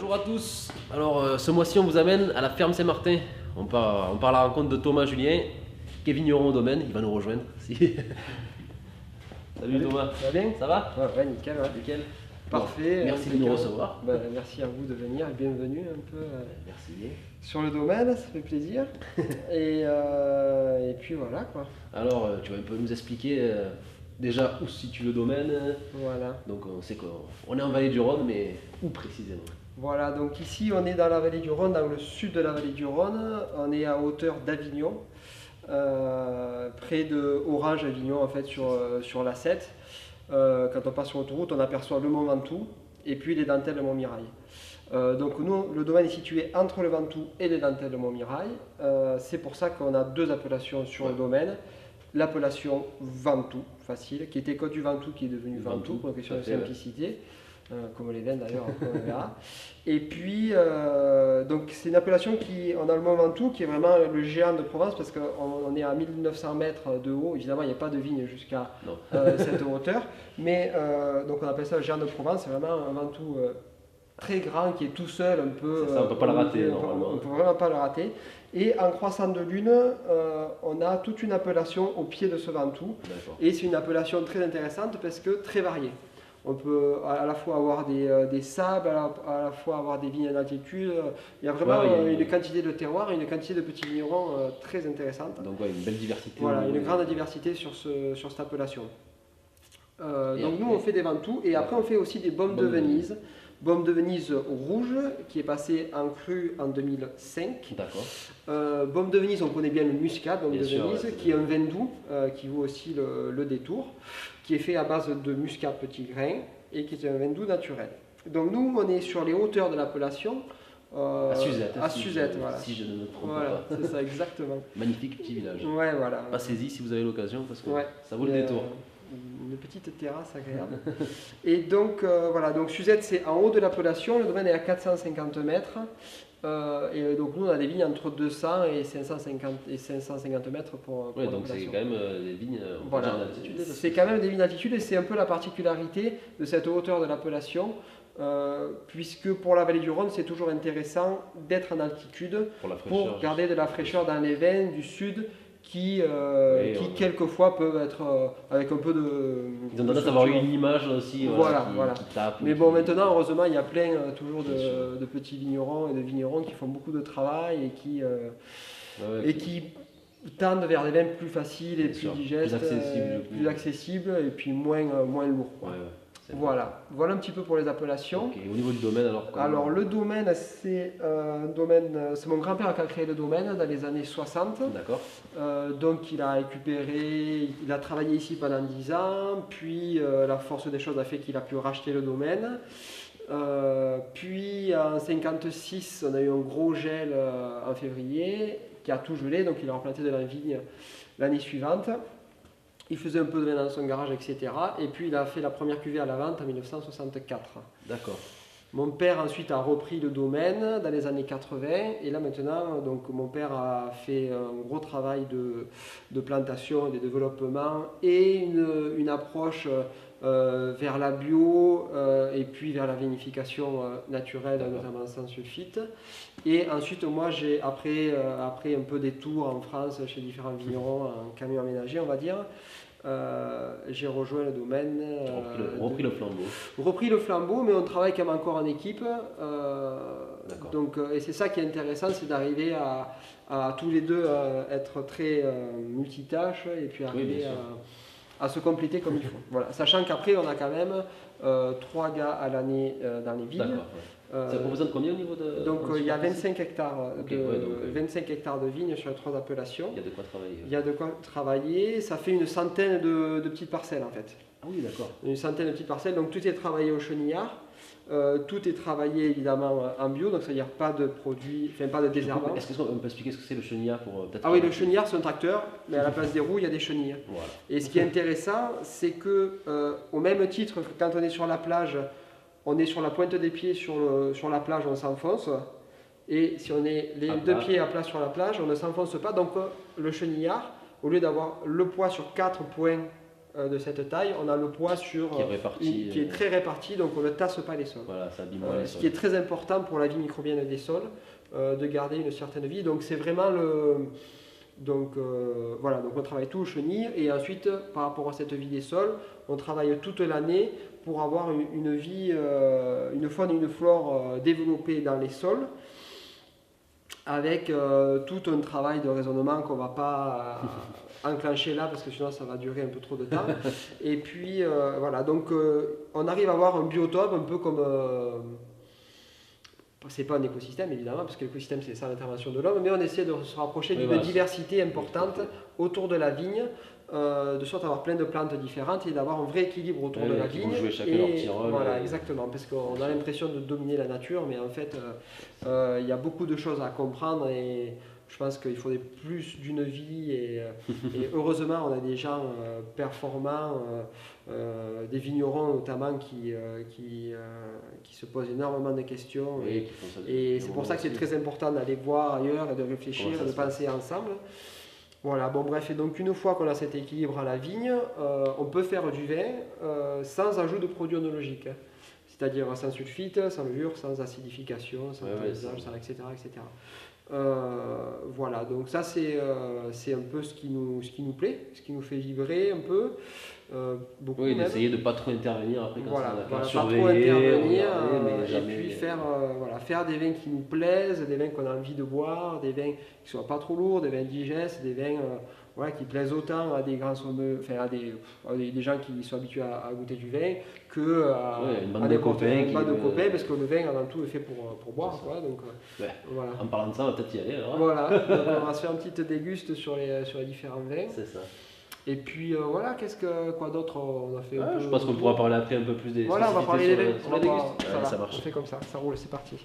Bonjour à tous. Alors ce mois-ci on vous amène à la ferme Saint-Martin. On part à la rencontre de Thomas Julien, qui est vigneron au domaine, il va nous rejoindre. Salut Thomas. Ça va bien? Ça va? Ouais, nickel. Ouais. Nickel. Parfait. Bon, merci de nous recevoir. Merci à vous de venir et bienvenue un peu Merci. sur le domaine, ça fait plaisir. et puis voilà quoi. Alors tu vas un peu nous expliquer déjà où se situe le domaine. Voilà. Donc on sait qu'on est en vallée du Rhône, mais où précisément? Voilà, donc ici on est dans la vallée du Rhône, dans le sud de la vallée du Rhône. On est à hauteur d'Avignon, près de Orange-Avignon en fait sur la 7. Quand on passe sur l'autoroute, on aperçoit le Mont Ventoux et puis les dentelles de Montmirail. Donc nous, le domaine est situé entre le Ventoux et les dentelles de Montmirail. C'est pour ça qu'on a deux appellations sur le domaine. L'appellation Ventoux, facile, qui était Côte du Ventoux, qui est devenu Ventoux pour une question de simplicité, comme les vins d'ailleurs, on verra. Et puis, donc c'est une appellation on a le Mont Ventoux qui est vraiment le géant de Provence parce qu'on est à 1900 mètres de haut. Évidemment, il n'y a pas de vigne jusqu'à cette hauteur, mais donc on appelle ça le géant de Provence. C'est vraiment un Ventoux très grand qui est tout seul, un peu. Ça, on ne peut pas le rater normalement. On ne peut vraiment pas le rater. Et en croissant de lune, on a toute une appellation au pied de ce Ventoux. Et c'est une appellation très intéressante parce que très variée. On peut à la fois avoir des sables, à la fois avoir des vignes en altitude. Il y a vraiment une quantité de terroirs et une quantité de petits vignerons très intéressante. Donc une belle diversité. Voilà, une grande diversité sur cette appellation. Donc nous on fait des Ventoux et après on fait aussi des baumes de Venise. Baume de Venise rouge qui est passé en cru en 2005. D'accord. Baume de Venise, on connaît bien le muscat, Baume de Venise, qui est un vin doux, qui vaut aussi le détour, qui est fait à base de muscat petit grain et qui est un vin doux naturel. Donc nous, on est sur les hauteurs de l'appellation. À Suzette. À Suzette, voilà. Si je ne me trompe pas. C'est ça, exactement. Magnifique petit village. Ouais, voilà. Passez-y si vous avez l'occasion parce que ça vaut le détour. Une petite terrasse agréable. Et donc voilà, donc Suzette c'est en haut de l'appellation, le domaine est à 450 mètres. Et donc nous on a des vignes entre 200 et 550 mètres pour donc c'est quand même des vignes en altitude. C'est quand même des vignes d'altitude et c'est un peu la particularité de cette hauteur de l'appellation. Puisque pour la vallée du Rhône c'est toujours intéressant d'être en altitude pour garder de la fraîcheur dans les vins du sud qui quelquefois peuvent être avec un peu de... Ils ont tendance à avoir une image aussi qui tape. Mais bon, maintenant, heureusement, il y a plein toujours de petits vignerons et de vignerons qui font beaucoup de travail et qui tendent vers des vins plus faciles et plus digestes, plus accessibles et puis moins lourds. Voilà un petit peu pour les appellations. Et au niveau du domaine alors le domaine, c'est mon grand-père qui a créé le domaine dans les années 60. D'accord. Donc il a travaillé ici pendant 10 ans, puis la force des choses a fait qu'il a pu racheter le domaine. Puis en 56, on a eu un gros gel en février qui a tout gelé, donc il a replanté de la vigne l'année suivante. Il faisait un peu de vin dans son garage, etc. Et puis il a fait la première cuvée à la vente en 1964. D'accord. Mon père ensuite a repris le domaine dans les années 80. Et là maintenant, donc, mon père a fait un gros travail de plantation, de développement et une approche vers la bio et puis vers la vinification naturelle, notamment sans sulfite. Et ensuite, moi, après un peu des tours en France chez différents vignerons en camion aménagé, on va dire, j'ai rejoint le domaine. Repris le flambeau, mais on travaille quand même encore en équipe. Et c'est ça qui est intéressant, c'est d'arriver à tous les deux être très multitâches et puis arriver à se compléter comme il faut. Voilà. Sachant qu'après, on a quand même 3 gars à l'année dans les vignes. Ça représente combien au niveau de... Donc il y a 25 hectares, 25 hectares de vignes sur les 3 appellations. Il y a de quoi travailler. Il y a de quoi travailler. Ça fait une centaine de petites parcelles en fait. Ah oui, d'accord. Une centaine de petites parcelles. Donc tout est travaillé au chenillard. Tout est travaillé évidemment en bio, donc c'est-à-dire pas de produits, pas de désherbants. Est-ce qu'on peut expliquer ce que c'est le chenillard pour peut-être... Ah oui, le chenillard c'est un tracteur, mais à la place des roues il y a des chenilles. Voilà. Et ce qui est intéressant, c'est que au même titre que quand on est sur la plage, on est sur la pointe des pieds sur la plage, on s'enfonce. Et si on est les deux pieds à plat sur la plage, on ne s'enfonce pas. Donc le chenillard, au lieu d'avoir le poids sur 4 points de cette taille, on a le poids sur Qui est réparti. qui est très réparti, donc on ne tasse pas les sols. Voilà, ça abîme moins les Ce sols. qui est très important pour la vie microbienne des sols, de garder une certaine vie. Donc c'est vraiment le... Donc voilà, donc on travaille tout au chenil et ensuite par rapport à cette vie des sols, on travaille toute l'année pour avoir une vie, une faune et une flore développée dans les sols avec tout un travail de raisonnement qu'on ne va pas enclencher là parce que sinon ça va durer un peu trop de temps. Et puis voilà, donc on arrive à avoir un biotope un peu comme... c'est pas un écosystème évidemment, parce que l'écosystème c'est ça l'intervention de l'homme, mais on essaie de se rapprocher d'une diversité importante autour de la vigne, de sorte à avoir plein de plantes différentes et d'avoir un vrai équilibre autour de la vigne. Jouer chacun leur petit rôle. Voilà, exactement, parce qu'on a l'impression de dominer la nature, mais en fait il y a beaucoup de choses à comprendre et je pense qu'il faudrait plus d'une vie et heureusement on a des gens performants, des vignerons notamment qui se posent énormément de questions et c'est pour ça que c'est très important d'aller voir ailleurs et de réfléchir et de penser ensemble. Voilà, bon bref, et donc une fois qu'on a cet équilibre à la vigne, on peut faire du vin sans ajout de produits oenologiques, c'est-à-dire sans sulfite, sans levure, sans acidification, sans dosage, sans etc. etc. Voilà, donc ça c'est un peu ce qui nous plaît, ce qui nous fait vibrer un peu. Beaucoup oui, d'essayer de ne pas trop intervenir après quand voilà, ça va pas trop intervenir jamais... et puis faire des vins qui nous plaisent, des vins qu'on a envie de boire, des vins qui ne soient pas trop lourds, des vins digestes, des vins qui plaisent autant à des grands sommeux, enfin à des gens qui sont habitués à goûter du vin que à des copains, parce que le vin avant tout est fait pour boire. Quoi, donc, voilà. En parlant de ça, on va peut-être y aller alors. Voilà, donc on va se faire une petite déguste sur les différents vins. C'est ça. Et puis voilà, quoi d'autre on a fait un peu... Je pense qu'on pourra parler après un peu plus des voilà, on va parler des vins. sur la dégustation. Ça marche. On fait comme ça, ça roule, c'est parti.